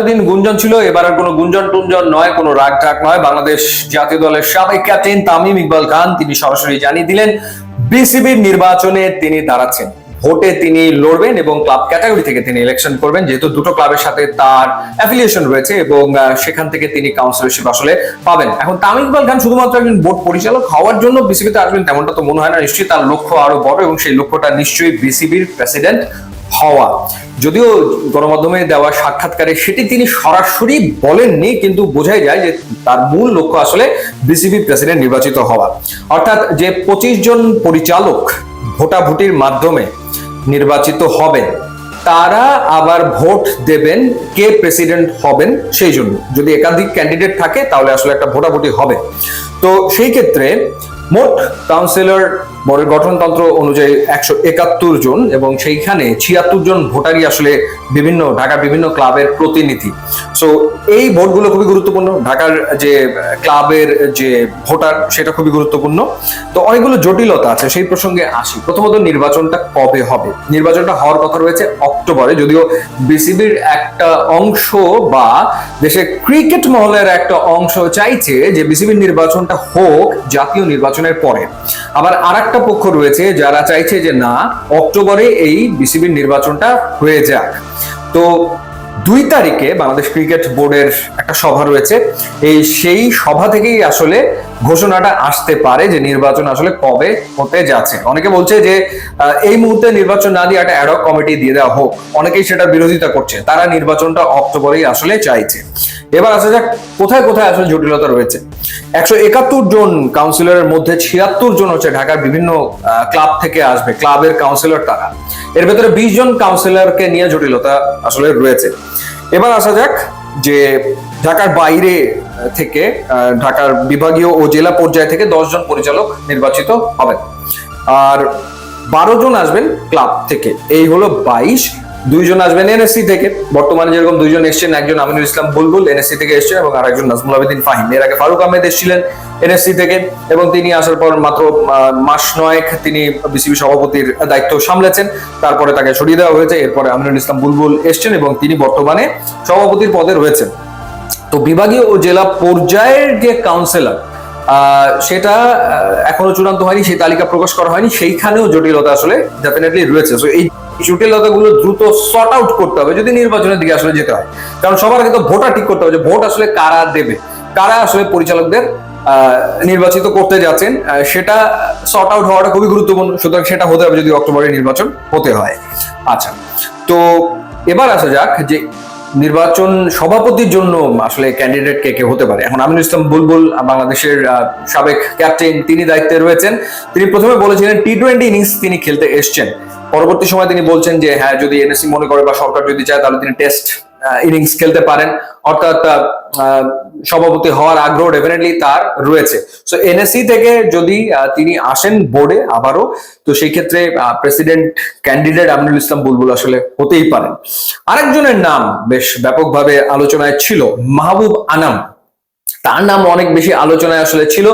এতদিন গুঞ্জন ছিল, এবার আর কোনো গুঞ্জন টুঞ্জন নয়, কোনো রাগ ঢাক নয়। বাংলাদেশ জাতীয় দলের সাবেক ক্যাপ্টেন তামিম ইকবাল খান তিনি সরাসরি জানিয়ে দিলেন বিসিবির নির্বাচনে তিনি দাঁড়াচ্ছেন, ভোটে তিনি লড়বেন এবং ক্লাব ক্যাটাগরি থেকে তিনি ইলেকশন করবেন, যেহেতু দুটো ক্লাবের সাথে তার অ্যাফিলিয়েশন রয়েছে এবং সেখান থেকে তিনি কাউন্সিলরশিপ আসলে পাবেন। এখন তামিম ইকবাল খান শুধুমাত্র একজন বোর্ড পরিচালক হওয়ার জন্য বিসিবিতে আসবেন তেমনটা তো মনে হয় না। নিশ্চয়ই তার লক্ষ্য আরো বড় এবং সেই লক্ষ্যটা নিশ্চয়ই বিসিবির প্রেসিডেন্ট হওয়া। যদিও গণমাধ্যমে দেওয়া সাক্ষাৎকারে সেটি তিনি সরাসরি বলেননি, কিন্তু বোঝাই যায় যে তার মূল লক্ষ্য আসলে বিসিবি প্রেসিডেন্ট নির্বাচিত হওয়া। অর্থাৎ যে 25 জন পরিচালক ভোটাভুটির মাধ্যমে নির্বাচিত হবেন তারা আবার ভোট দেবেন কে প্রেসিডেন্ট হবেন সেই জন্য। যদি একাধিক ক্যান্ডিডেট থাকে তাহলে আসলে একটা ভোটাভুটি হবে। তো সেই ক্ষেত্রে মোট কাউন্সিলর বোর্ডের গঠনতন্ত্র অনুযায়ী 171 জন এবং সেইখানে 76 জন ভোটারই আসলে ঢাকার বিভিন্ন ক্লাবের প্রতিনিধি। সো এই ভোটগুলো খুবই গুরুত্বপূর্ণ। ঢাকার যে ক্লাবের যে ভোটার সেটা খুবই গুরুত্বপূর্ণ। তো অনেকগুলো জটিলতা আছে, সেই প্রসঙ্গে আসি। প্রথমত নির্বাচনটা কবে হবে? নির্বাচনটা হওয়ার কথা রয়েছে অক্টোবরে, যদিও বিসিবির একটা অংশ বা দেশের ক্রিকেট মহলের একটা অংশ চাইছে যে বিসিবির নির্বাচনটা হোক জাতীয় নির্বাচনের পরে। আবার আরেকটা পক্ষ রয়েছে যারা চাইছে যে না, অক্টোবরে এই বিসিবির নির্বাচনটা হয়ে যাক। তো 2 তারিখে বাংলাদেশ ক্রিকেট বোর্ডের একটা সভা রয়েছে, সেই সভা থেকেই আসলে ঘোষণাটা আসতে পারে যে নির্বাচন আসলে কবে হতে যাচ্ছে। অনেকে বলছে যে এই মুহূর্তে নির্বাচন না দিয়ে একটা অ্যাডহক কমিটি দিয়ে দেওয়া হোক, অনেকেই সেটা বিরোধিতা করছে। তারা নির্বাচনটা অক্টোবরেই আসলে চাইছে। এবার আসা যাক কোথায় কোথায় আসলে জটিলতা রয়েছে। 171 জন কাউন্সিলরের মধ্যে 76 জন হচ্ছে ঢাকার বিভিন্ন ক্লাব থেকে আসবে, ক্লাবের কাউন্সিলর তারা। এর ভেতরে 20 জন কাউন্সিলরকে নিয়ে জটিলতা আসলে রয়েছে। এবার আসা যাক যে ঢাকার বাইরে থেকে, ঢাকার বিভাগীয় ও জেলা পর্যায় থেকে 10 জন পরিচালক নির্বাচিত হবেন, আর 12 জন আসবেন ক্লাব থেকে। এই হলো 22। 2 জন আসবেন এনএসসি থেকে। বর্তমানে যেরকম 2 জন এসছেন, একজন আমিনুল ইসলাম বুলবুল এনএসসি থেকে এসছেন এবং আরেকজন নাজমুল আবেদিন ফাহিম। এর আগে ফারুক আহমেদ এসেছিলেন এনএসসি থেকে এবং তিনি আসার পর মাত্র মাস 9 তিনি বিসিবি সভাপতির দায়িত্ব সামলেছেন। তারপরে তাকে সরিয়ে দেওয়া হয়েছে। এরপরে আমিনুল ইসলাম বুলবুল এসছেন এবং তিনি বর্তমানে সভাপতির পদে রয়েছেন। তো বিভাগীয় ও জেলা পর্যায়ের যে কাউন্সিলর সেটা এখনো চূড়ান্ত হয়নি, সেই তালিকা প্রকাশ করা হয়নি। সেইখানেও জটিলতা আসলে ডেফিনেটলি রয়েছে। সো এই জটিলতাগুলো দ্রুত সর্ট আউট করতে হবে যদি নির্বাচনের দিকে আসলে যেতে হয়। কারণ সবার আগে তো ভোটার ঠিক করতে হবে যে ভোট আসলে কারা দেবে, কারা আসলে পরিচালকদের নির্বাচিত করতে যাচ্ছেন, সেটা সর্ট আউট হওয়াটা খুবই গুরুত্বপূর্ণ। সুতরাং সেটা হতে হবে যদি অক্টোবরে নির্বাচন হতে হয়। আচ্ছা, তো এবার আসা যাক যে নির্বাচন সভাপতির জন্য আসলে ক্যান্ডিডেট কে কে হতে পারে। এখন আমিনুল ইসলাম বুলবুল বাংলাদেশের সাবেক ক্যাপ্টেন, তিনি দায়িত্বে রয়েছেন। তিনি প্রথমে বলেছিলেন টি-20 ইনিংস তিনি খেলতে এসছেন। পরবর্তী সময় তিনি বলছেন যে হ্যাঁ, যদি এনএসসি মনে করে বা সরকার যদি চায় তাহলে তিনি টেস্ট ইনিংস খেলতে পারেন। অর্থাৎ সভাপতি হওয়ার আগ্রহ ডেফিনেটলি তার রয়েছে। সো এনএসসি থেকে যদি তিনি আসেন বোর্ডে আবারও, তো সেই ক্ষেত্রে প্রেসিডেন্ট ক্যান্ডিডেট আমিনুল ইসলাম বুলবুল আসলে হতেই পারেন। আরেকজনের নাম বেশ ব্যাপকভাবে আলোচনায় ছিল, মাহবুব আনাম। তার নাম অনেক বেশি আলোচনায় আসলে ছিল,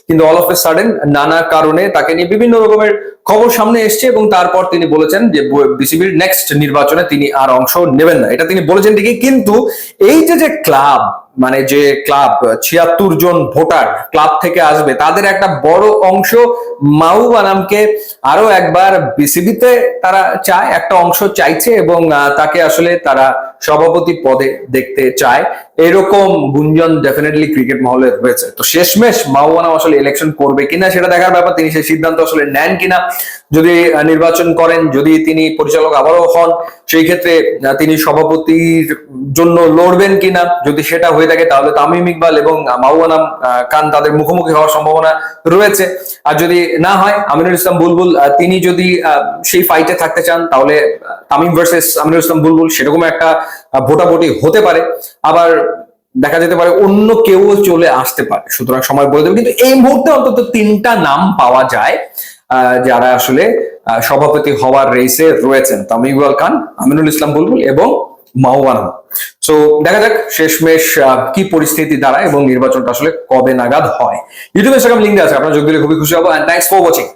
কিন্তু অল অফ এ সাডেন নানা কারণে তাকে নিয়ে বিভিন্ন রকমের খবর সামনে এসছে এবং তারপর তিনি বলেছেন যে বিসিবির নেক্সট নির্বাচনে তিনি আর অংশ নেবেন না। এটা তিনি বলেছেন ঠিকই, কিন্তু এই যে ক্লাব, মানে যে ক্লাব 76 জন ভোটার ক্লাব থেকে আসবে, তাদের একটা বড় অংশ মাহবুব আনামকে আরো একবার বিসিবিতে তারা চায়, একটা অংশ চাইছে এবং তাকে আসলে তারা সভাপতি পদে দেখতে চায়। এরকম গুঞ্জন ডেফিনেটলি ক্রিকেট মহলে রয়েছে। তো শেষমেশ মাহবুব আনাম আসলে ইলেকশন করবে কিনা সেটা দেখার ব্যাপার, তিনি সেই সিদ্ধান্ত আসলে নেন কিনা। যদি নির্বাচন করেন, যদি তিনি পরিচালক আবারও হন, সেই ক্ষেত্রে তিনি সভাপতির জন্য লড়বেন কিনা। যদি সেটা হয়ে থাকে তাহলে তামিম ইকবাল এবং মাহবুব আনাম খান তাদের মুখোমুখি হওয়ার সম্ভাবনা রয়েছে। আর যদি না হয়, আমিনুল ইসলাম বুলবুল তিনি যদি সেই ফাইটে থাকতে চান, তাহলে তামিম ভার্সেস আমিনুল ইসলাম বুলবুল সেরকম একটা ভোটাভুটি হতে পারে। আবার দেখা যেতে পারে অন্য কেউ চলে আসতে পারে। সুতরাং সময় বলে দেবে, কিন্তু এই মুহূর্তে অন্তত 3টা নাম পাওয়া যায় যারা আসলে সভাপতি হওয়ার রেসে রয়েছেন: তামিম ইকবাল খান, আমিনুল ইসলাম বুলবুল এবং মাহবুব আনাম। সো দেখা যাক শেষমেশ কি পরিস্থিতি দাঁড়ায় এবং নির্বাচনটা আসলে কবে নাগাদ হয়। ইউটিউবে সেরকম লিঙ্ক আছে, আপনারা যোগ দিলে খুবই খুশি হবো। And thanks for watching.